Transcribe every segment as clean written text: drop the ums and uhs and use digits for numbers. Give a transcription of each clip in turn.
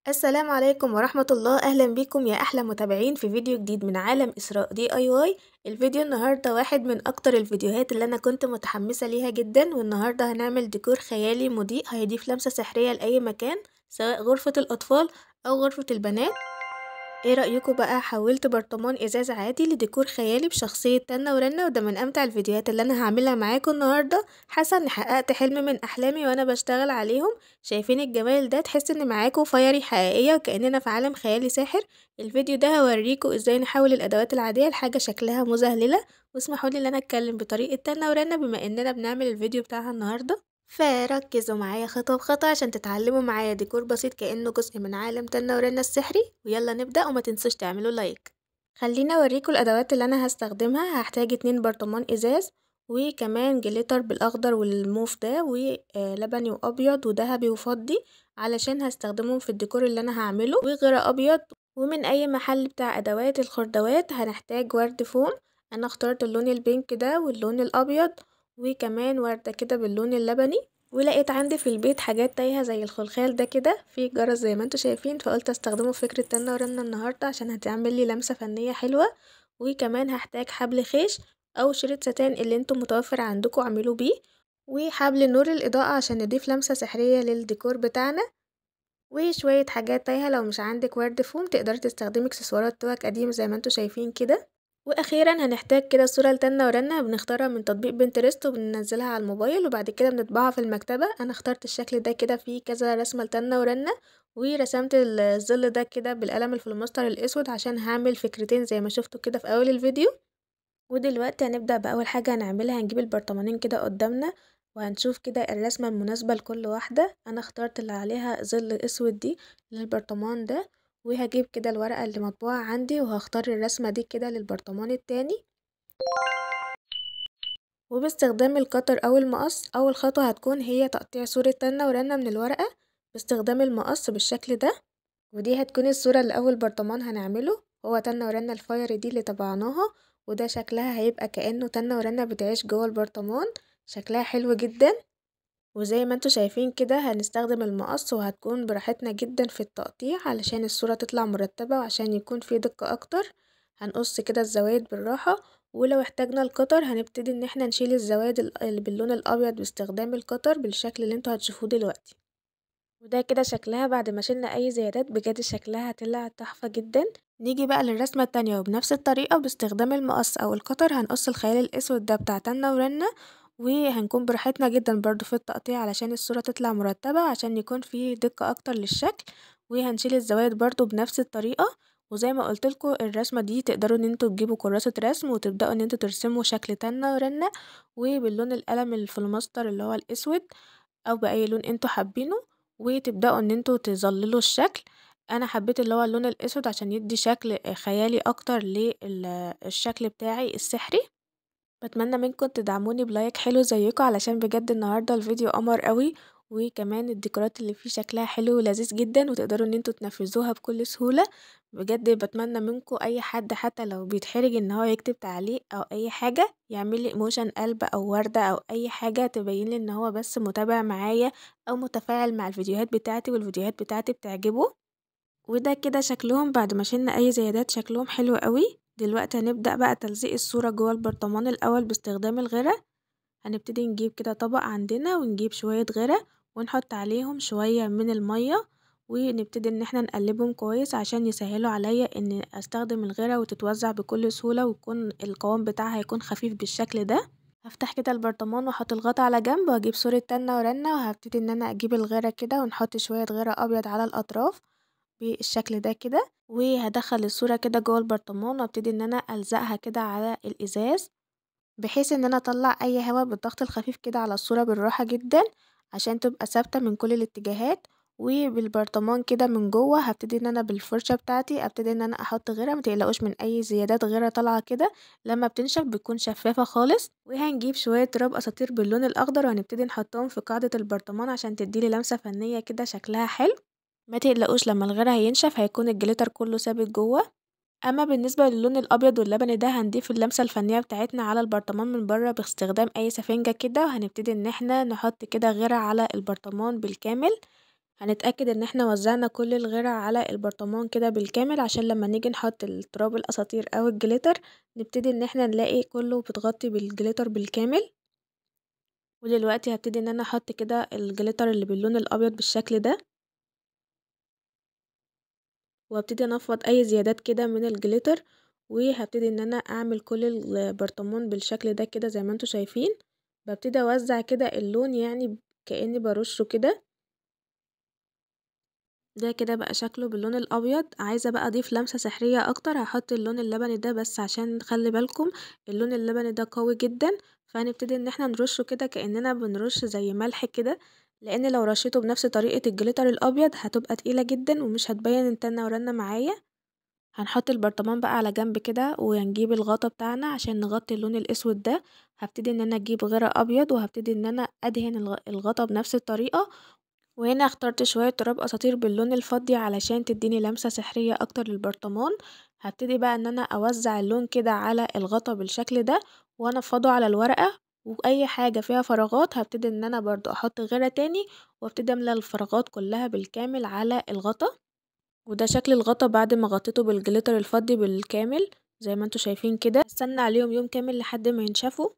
السلام عليكم ورحمة الله، أهلا بيكم يا أحلى متابعين في فيديو جديد من عالم إسراء DIY. الفيديو النهاردة واحد من أكتر الفيديوهات اللي أنا كنت متحمسة ليها جدا، والنهاردة هنعمل ديكور خيالي مضيء هيضيف لمسة سحرية لأي مكان، سواء غرفة الأطفال أو غرفة البنات. ايه رأيكم بقى؟ حولت برطمان ازاز عادي لديكور خيالي بشخصية تنة ورنة، وده من امتع الفيديوهات اللي انا هعملها معاكم النهاردة. حاسة اني حققت حلم من احلامي وانا بشتغل عليهم. شايفين الجمال ده؟ تحس ان معاكم فايري حقيقية وكأننا في عالم خيالي ساحر. الفيديو ده هوريكم ازاي نحول الادوات العادية لحاجة شكلها مذهلة. واسمحوا لي ان انا اتكلم بطريقة تنة ورنة بما اننا بنعمل الفيديو بتاعها النهاردة، فركزوا معايا خطوة بخطوة عشان تتعلموا معايا ديكور بسيط كأنه جزء من عالم تنة ورنا السحري. ويلا نبدأ، وما تنسوش تعملوا لايك. خليني اوريكم الادوات اللي انا هستخدمها. هحتاج 2 برطمان ازاز، وكمان جليتر بالاخضر والموف ده، ولبني وابيض وذهبي وفضي علشان هستخدمهم في الديكور اللي انا هعمله، وغيره ابيض. ومن اي محل بتاع ادوات الخردوات هنحتاج ورد فوم. انا اخترت اللون البينك ده واللون الابيض، وكمان وردة كده باللون اللبني. ولقيت عندي في البيت حاجات تايهة زي الخلخال ده كده في جرس زي ما انتوا شايفين، فقلت استخدمه في فكرة تنة ورنة النهاردة عشان هتعمل لي لمسة فنية حلوة. وكمان هحتاج حبل خيش او شريط ستان اللي انتوا متوفر عندكم اعملوا بيه، وحبل نور الاضاءة عشان نضيف لمسة سحرية للديكور بتاعنا، وشوية حاجات تايهة. لو مش عندك ورد فوم تقدري تستخدمي اكسسوارات توك قديم زي ما انتوا شايفين كده. واخيرا هنحتاج كده صورة لتنة ورنة بنختارها من تطبيق بنترست وبننزلها على الموبايل، وبعد كده بنطبعها في المكتبة. انا اخترت الشكل ده كده فيه كذا رسمة لتنة ورنة، ورسمت الظل ده كده بالقلم الفلوماستر الاسود عشان هعمل فكرتين زي ما شفتوا كده في اول الفيديو. ودلوقتي هنبدأ بأول حاجة هنعملها. هنجيب البرطمانين كده قدامنا وهنشوف كده الرسمة المناسبة لكل واحدة. أنا اخترت اللي عليها ظل أسود دي للبرطمان ده، وهجيب كده الورقة اللي مطبوعة عندي وهختار الرسمة دي كده للبرطمان التاني. وباستخدام القطر أو المقص، أول خطوة هتكون هي تقطيع صورة تنة ورنة من الورقة باستخدام المقص بالشكل ده. ودي هتكون الصورة اللي أول برطمان هنعمله، هو تنة ورنة الفاير دي اللي طبعناها. وده شكلها هيبقى كأنه تنة ورنة بتعيش جوه البرطمان، شكلها حلو جدا. وزي ما انتوا شايفين كده هنستخدم المقص وهتكون براحتنا جدا في التقطيع علشان الصورة تطلع مرتبة وعشان يكون في دقة أكتر. هنقص كده الزوايد بالراحة، ولو احتاجنا القطر هنبتدي ان احنا نشيل الزوايد اللي باللون الأبيض باستخدام القطر بالشكل اللي انتوا هتشوفوه دلوقتي. وده كده شكلها بعد ما شلنا اي زيادات، بجد شكلها طلع تحفة جدا. نيجي بقى للرسمة التانية، وبنفس الطريقة باستخدام المقص او القطر هنقص الخيال الاسود ده بتاع تنة ورنة، وهنكون براحتنا جدا برضو في التقطيع علشان الصورة تطلع مرتبة عشان يكون في دقة اكتر للشكل. وهنشيل الزوايد برضو بنفس الطريقة. وزي ما قلتلكوا الرسمة دي تقدروا ان انتوا تجيبوا كراسة رسم وتبدأوا ان انتوا ترسموا شكل تنة ورنة، وباللون القلم الفلوماستر اللي هو الاسود او باي لون انتوا حابينه، وتبدأوا ان انتوا تظللوا الشكل. انا حبيت اللي هو اللون الاسود عشان يدي شكل خيالي اكتر للشكل بتاعي السحري. بتمنى منكم تدعموني بلايك حلو زيكم علشان بجد النهارده الفيديو قمر قوي، وكمان الديكورات اللي فيه شكلها حلو ولذيذ جدا وتقدروا ان انتوا تنفذوها بكل سهولة. بجد بتمنى منكم اي حد حتى لو بيتحرج ان هو يكتب تعليق او اي حاجة يعمل لي ايموشن قلب او وردة او اي حاجة تبين لي ان هو بس متابع معايا او متفاعل مع الفيديوهات بتاعتي والفيديوهات بتاعتي بتعجبه. وده كده شكلهم بعد ما شلنا اي زيادات، شكلهم حلو قوي. دلوقتي هنبدأ بقى تلزيق الصورة جوه البرطمان الاول باستخدام الغيرة. هنبتدي نجيب كده طبق عندنا ونجيب شوية غيرة ونحط عليهم شوية من المية، ونبتدي ان احنا نقلبهم كويس عشان يسهلوا عليا ان استخدم الغيرة وتتوزع بكل سهولة ويكون القوام بتاعها هيكون خفيف بالشكل ده. هفتح كده البرطمان واحط الغطا على جنب واجيب صورة تنة ورنة، وهبتدي ان انا اجيب الغيرة كده ونحط شوية غيرة ابيض على الاطراف بالشكل ده كده. وهدخل الصورة كده جوه البرطمان وابتدي ان انا الزقها كده على الازاز، بحيث ان انا اطلع اي هواء بالضغط الخفيف كده على الصورة بالراحة جدا عشان تبقى ثابتة من كل الاتجاهات. وبالبرطمان كده من جوه هبتدي ان انا بالفرشة بتاعتي ابتدي ان انا احط غيرة. متقلقوش من اي زيادات غيرة طالعة كده، لما بتنشف بتكون شفافة خالص. وهنجيب شوية تراب اساطير باللون الاخضر وهنبتدي نحطهم في قاعدة البرطمان عشان تديلي لمسة فنية كده شكلها حلو. ما تقلقوش لما الغيرة هينشف هيكون الجليتر كله ثابت جوه. اما بالنسبة للون الابيض واللبني ده هنضيف اللمسة الفنية بتاعتنا على البرطمان من بره باستخدام اي سفنجة كده، وهنبتدي ان احنا نحط كده غيرة على البرطمان بالكامل. هنتأكد ان احنا وزعنا كل الغيرة على البرطمان كده بالكامل، عشان لما نيجي نحط التراب الاساطير او الجليتر نبتدي ان احنا نلاقي كله بتغطي بالجليتر بالكامل. ودلوقتي هبتدي ان انا احط كده الجليتر اللي باللون الابيض بالشكل ده، وهبتدي انفض اي زيادات كده من الجليتر، وهبتدي ان انا اعمل كل البرطمان بالشكل ده كده زي ما انتوا شايفين. ببتدي اوزع كده اللون، يعني كأني برشه كده. ده كده بقى شكله باللون الابيض. عايزه بقى اضيف لمسه سحريه اكتر، هحط اللون اللبني ده، بس عشان خلي بالكم اللون اللبني ده قوي جدا، فهنبتدي ان احنا نرشه كده كأننا بنرش زي ملح كده، لان لو رشيته بنفس طريقه الجليتر الابيض هتبقى تقيله جدا ومش هتبين التنه ورنه معايا. هنحط البرطمان بقى على جنب كده، وهنجيب الغطا بتاعنا عشان نغطي اللون الاسود ده. هبتدي ان انا اجيب غيره ابيض، وهبتدي ان انا ادهن الغطا بنفس الطريقه. وهنا اخترت شوية تراب اساطير باللون الفضي علشان تديني لمسة سحرية اكتر للبرطمان. هبتدي بقى ان انا اوزع اللون كده على الغطا بالشكل ده، وانفضه على الورقة. واي حاجة فيها فراغات هبتدي ان انا برضو احط غيرة تاني، وابتدي املى الفراغات كلها بالكامل على الغطا. وده شكل الغطا بعد ما غطيته بالجليتر الفضي بالكامل زي ما انتوا شايفين كده. استنى عليهم يوم كامل لحد ما ينشفوا.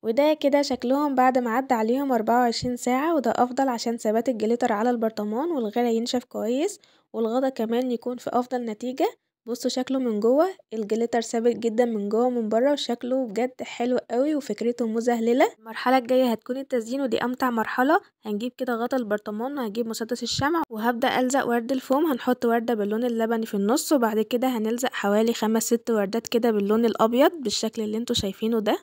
وده كده شكلهم بعد ما عدى عليهم 24 ساعة، وده افضل عشان ثبات الجليتر على البرطمان والغيرة ينشف كويس، والغطا كمان يكون في افضل نتيجة. بصوا شكله من جوه، الجليتر ثابت جدا من جوه ومن بره، وشكله بجد حلو قوي وفكرته مذهلة. المرحلة الجاية هتكون التزيين، ودي امتع مرحلة. هنجيب كده غطا البرطمان، وهجيب مسدس الشمع، وهبدأ الزق ورد الفوم. هنحط وردة باللون اللبني في النص، وبعد كده هنلزق حوالي 5-6 وردات كده باللون الابيض بالشكل اللي انتوا شايفينه ده.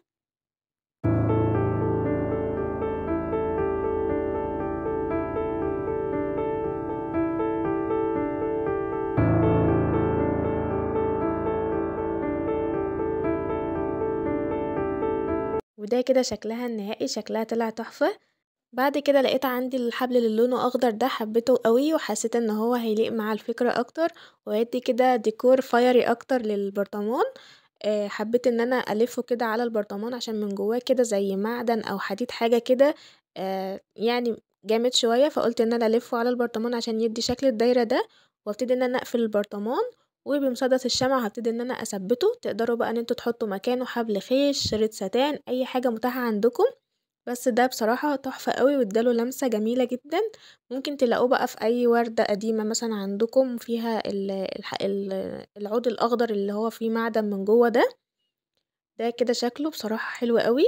وده كده شكلها النهائي، شكلها طلع تحفة. بعد كده لقيت عندي الحبل اللي لونه اخضر ده، حبيته قوي وحسيت ان هو هيليق مع الفكرة اكتر، وهيدي كده ديكور فايري اكتر للبرطمان. حبيت ان انا الفه كده على البرطمان عشان من جواه كده زي معدن او حديد حاجة كده، يعني جامد شوية، فقلت ان انا الفه على البرطمان عشان يدي شكل الدايرة ده. وابتدي ان انا اقفل البرطمان، وبمسدس الشمع هبتدي ان انا اثبته. تقدروا بقى ان انتوا تحطوا مكانه حبل خيش، شريط ستان، اي حاجة متاحة عندكم. بس ده بصراحة تحفة قوي واداله لمسة جميلة جدا. ممكن تلاقوه بقى في اي وردة قديمة مثلا عندكم فيها العود الاخضر اللي هو فيه معدن من جوه ده. ده كده شكله بصراحة حلو قوي.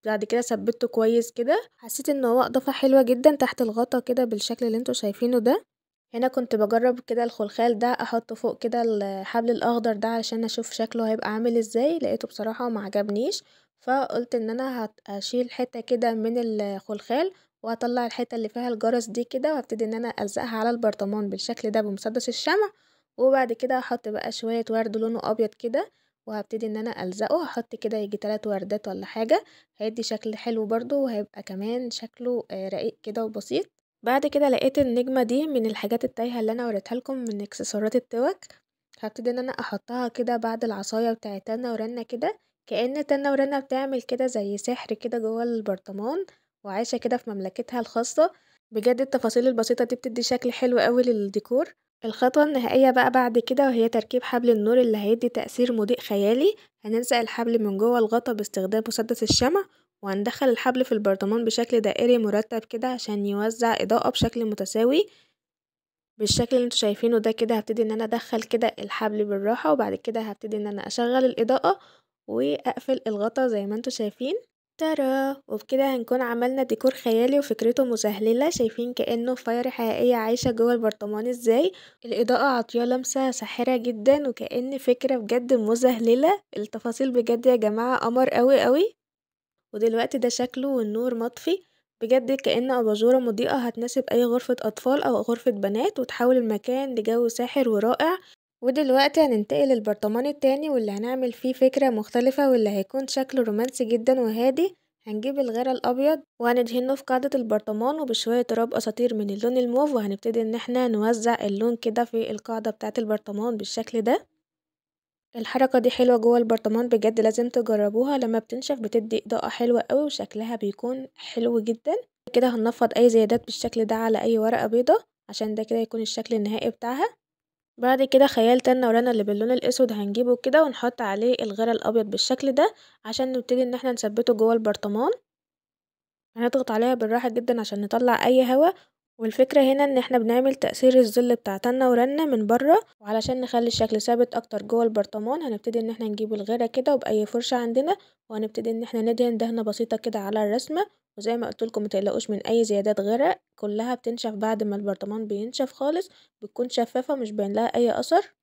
بعد كده ثبته كويس كده، حسيت ان هو اضافة حلوة جدا تحت الغطا كده بالشكل اللي انتوا شايفينه ده. هنا كنت بجرب كده الخلخال ده احطه فوق كده الحبل الاخضر ده علشان اشوف شكله هيبقى عامل ازاي، لقيته بصراحة ما عجبنيش. فقلت ان انا هشيل حتة كده من الخلخال، وهطلع الحتة اللي فيها الجرس دي كده، وابتدي ان انا الزقها على البرطمان بالشكل ده بمسدس الشمع. وبعد كده هحط بقى شوية ورد لونه ابيض كده، وهبتدي ان انا الزقه. هحط كده يجي 3 وردات ولا حاجة، هيدي شكل حلو برضو، وهيبقى كمان شكله رقيق كده وبسيط. بعد كده لقيت النجمة دي من الحاجات التايهة اللي انا وريتها لكم من اكسسوارات التوك. هبتدي ان انا احطها كده بعد العصاية بتاعة تنة ورنة كده، كأن تنة ورنة بتعمل كده زي سحر كده جوه البرطمان، وعايشة كده في مملكتها الخاصة. بجد التفاصيل البسيطة دي بتدي شكل حلو قوي للديكور. الخطوة النهائية بقى بعد كده، وهي تركيب حبل النور اللي هيدي تأثير مضيء خيالي. هنلزق الحبل من جوه الغطا باستخدام مسدس الشمع، وهندخل الحبل في البرطمان بشكل دائري مرتب كده عشان يوزع إضاءة بشكل متساوي بالشكل اللي انتوا شايفينه ده كده. هبتدي ان انا ادخل كده الحبل بالراحة، وبعد كده هبتدي ان انا اشغل الإضاءة واقفل الغطا زي ما انتوا شايفين. ترى وبكده هنكون عملنا ديكور خيالي وفكرته مذهلة. شايفين كأنه فاير حقيقية عايشة جوه البرطمان ازاي. الإضاءة عطيه لمسة ساحرة جدا، وكأن فكرة بجد مذهلة. التفاصيل بجد يا جماعة قمر قوي قوي. ودلوقتي ده شكله والنور مطفي، بجد كأن أباجورة مضيئة هتناسب أي غرفة أطفال أو غرفة بنات، وتحول المكان لجو ساحر ورائع. ودلوقتي هننتقل للبرطمان التاني، واللي هنعمل فيه فكرة مختلفة، واللي هيكون شكله رومانسي جدا وهادي. هنجيب الغيرة الأبيض وهندهنه في قاعدة البرطمان وبشوية تراب أساطير من اللون الموف، وهنبتدي ان احنا نوزع اللون كده في القاعدة بتاعة البرطمان بالشكل ده. الحركة دي حلوة جوه البرطمان، بجد لازم تجربوها. لما بتنشف بتدي إضاءة حلوة قوي وشكلها بيكون حلو جدا. كده هننفض اي زيادات بالشكل ده على اي ورقة بيضة عشان ده كده يكون الشكل النهائي بتاعها. بعد كده خيال تنة ورنا اللي باللون الاسود هنجيبه كده ونحط عليه الغيرة الابيض بالشكل ده عشان نبتدي ان احنا نثبته جوه البرطمان. هنضغط عليها بالراحة جدا عشان نطلع اي هوا، والفكرة هنا ان احنا بنعمل تأثير الظل بتاع تنة ورنة من بره، وعلشان نخلي الشكل ثابت اكتر جوه البرطمان هنبتدي ان احنا نجيب الغيرة كده وبأي فرشة عندنا، وهنبتدي ان احنا ندهن دهنة بسيطة كده على الرسمة. وزي ما قلتلكم متقلقوش من اي زيادات غيرة، كلها بتنشف بعد ما البرطمان بينشف خالص، بتكون شفافة مش باين لها اي اثر.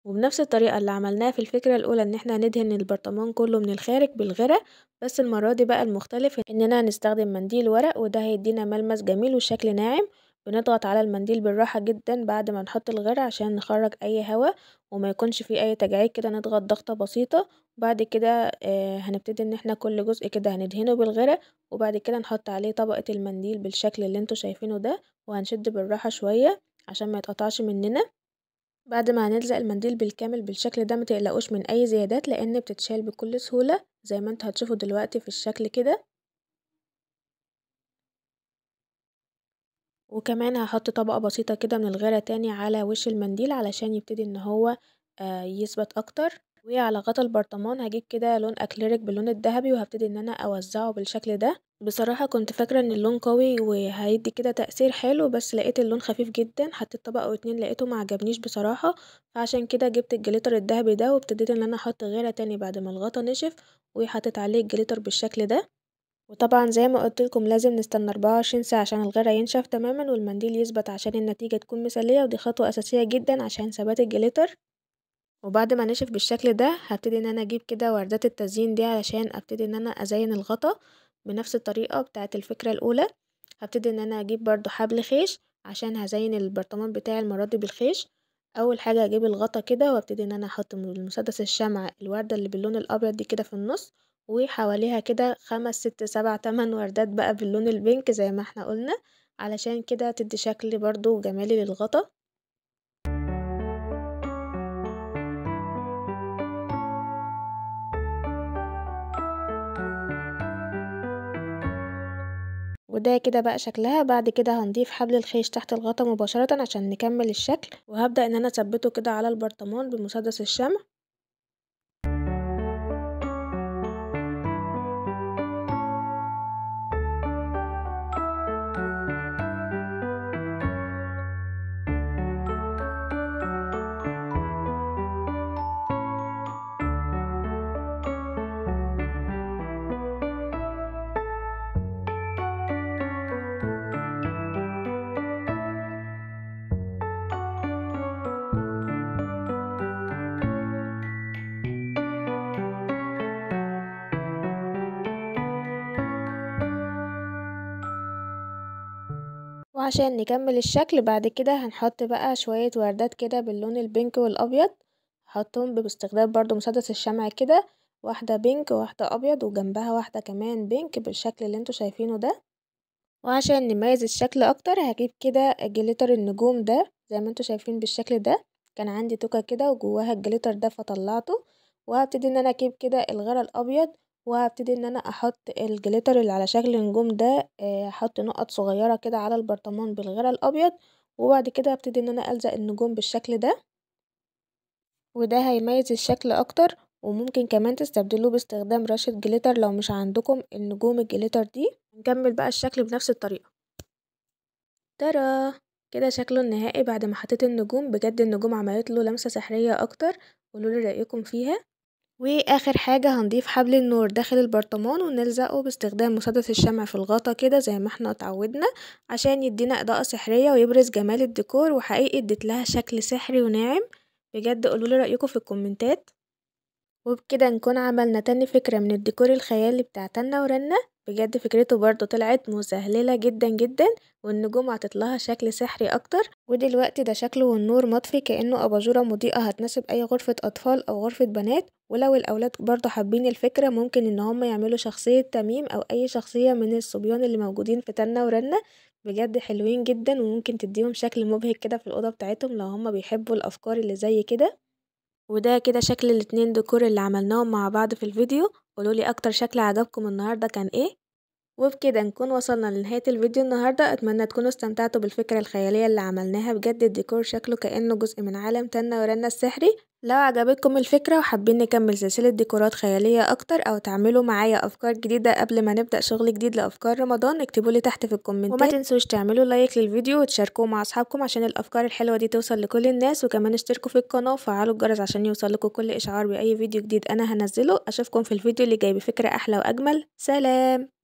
وبنفس الطريقة اللي عملناها في الفكرة الأولى إن احنا هندهن البرطمان كله من الخارج بالغرة، بس المرة دي بقى المختلف إننا هنستخدم منديل ورق، وده هيدينا ملمس جميل وشكل ناعم. بنضغط على المنديل بالراحة جدا بعد ما نحط الغرة عشان نخرج أي هوا وما يكونش فيه أي تجاعيد كده، نضغط ضغطة بسيطة. وبعد كده هنبتدي إن احنا كل جزء كده هندهنه بالغرة، وبعد كده نحط عليه طبقة المنديل بالشكل اللي انتوا شايفينه ده، وهنشد بالراحة شوية عشان ما يتقطعش مننا. بعد ما هنلزق المنديل بالكامل بالشكل ده متقلقوش من اي زيادات لان بتتشال بكل سهولة زي ما انتوا هتشوفوا دلوقتي في الشكل كده. وكمان هحط طبقة بسيطة كده من الغيرة تاني على وش المنديل علشان يبتدي ان هو يثبت اكتر. وعلى غطا البرطمان هجيب كده لون اكليريك باللون الذهبي وهبتدي ان انا اوزعه بالشكل ده. بصراحة كنت فاكرة ان اللون قوي وهيدي كده تأثير حلو، بس لقيت اللون خفيف جدا، حطيت طبقة او اتنين لقيته معجبنيش بصراحة. فعشان كده جبت الجليتر الذهبي ده وابتديت ان انا احط غيرة تاني بعد ما الغطا نشف، وحطيت عليه الجليتر بالشكل ده. وطبعا زي ما قلتلكم لازم نستنى 24 ساعة عشان الغرق ينشف تماما والمنديل يثبت عشان النتيجة تكون مثالية، ودي خطوة أساسية جدا عشان ثبات الجليتر. وبعد ما نشف بالشكل ده هبتدي ان انا اجيب كده وردات التزيين دي علشان ابتدي ان انا ازين الغطا بنفس الطريقة بتاعة الفكرة الاولى. هبتدي ان انا اجيب برضو حبل خيش عشان هزين البرطمان بتاعي المرة دي بالخيش. اول حاجة اجيب الغطا كده وابتدي ان انا احط من المسدس الشمع الوردة اللي باللون الابيض دي كده في النص، وحواليها كده 5 6 7 8 وردات بقى باللون البينك زي ما احنا قلنا، علشان كده تدي شكل برضو جمالي للغطا. وده كده بقى شكلها. بعد كده هنضيف حبل الخيش تحت الغطا مباشرة عشان نكمل الشكل، وهبدأ ان انا اثبته كده على البرطمان بمسدس الشمع. وعشان نكمل الشكل بعد كده هنحط بقى شوية وردات كده باللون البينك والابيض، هحطهم باستخدام برضو مسدس الشمع كده، واحدة بينك وواحدة ابيض وجنبها واحدة كمان بينك بالشكل اللي انتوا شايفينه ده. وعشان نميز الشكل اكتر هجيب كده جليتر النجوم ده زي ما انتوا شايفين بالشكل ده. كان عندي توكة كده وجواها الجليتر ده فطلعته، وهبتدي ان انا اجيب كده الغرق الابيض، وهبتدي ان انا احط الجليتر اللي على شكل نجوم ده، احط نقط صغيرة كده على البرطمان بالغرق الابيض، وبعد كده هبتدي ان انا الزق النجوم بالشكل ده، وده هيميز الشكل اكتر. وممكن كمان تستبدلوه باستخدام رشة جليتر لو مش عندكم النجوم الجليتر دي. نكمل بقى الشكل بنفس الطريقة. ترى كده شكله النهائي بعد ما حطيت النجوم، بجد النجوم عملت له لمسة سحرية اكتر. قولولي رأيكم فيها. واخر حاجة هنضيف حبل النور داخل البرطمان ونلزقه باستخدام مسدس الشمع في الغطا كده زي ما احنا اتعودنا، عشان يدينا اضاءة سحرية ويبرز جمال الديكور، وحقيقي اديت لها شكل سحري وناعم. بجد قولولي رأيكم في الكومنتات. وبكده نكون عملنا تاني فكرة من الديكور الخيالي بتاع تنة ورنة. بجد فكرته برضو طلعت مسهلة جدا جدا، والنجوم عطتلها شكل سحري اكتر. ودلوقتي ده شكله والنور مطفي كأنه اباجورة مضيئة هتناسب اي غرفة اطفال او غرفة بنات. ولو الاولاد برضو حابين الفكرة ممكن ان هم يعملوا شخصية تميم او اي شخصية من الصبيان اللي موجودين في تنة ورنة. بجد حلوين جدا وممكن تديهم شكل مبهج كده في الأوضة بتاعتهم لو هم بيحبوا الأفكار اللي زي كده. وده كده شكل الاتنين ديكور اللي عملناهم مع بعض في الفيديو. قولولي اكتر شكل عجبكم النهاردة كان ايه. وبكده نكون وصلنا لنهاية الفيديو النهاردة. اتمنى تكونوا استمتعتوا بالفكرة الخيالية اللي عملناها. بجد الديكور شكله كأنه جزء من عالم تنة ورنة السحري. لو عجبتكم الفكرة وحابين نكمل سلسلة ديكورات خيالية اكتر او تعملوا معايا افكار جديدة قبل ما نبدأ شغل جديد لافكار رمضان، اكتبولي تحت في الكومنتات. وما تنسوش تعملوا لايك للفيديو وتشاركوه مع اصحابكم عشان الافكار الحلوة دي توصل لكل الناس. وكمان اشتركوا في القناة وفعلوا الجرس عشان يوصلكم كل اشعار باي فيديو جديد انا هنزله. اشوفكم في الفيديو اللي جاي بفكرة احلى واجمل. سلام.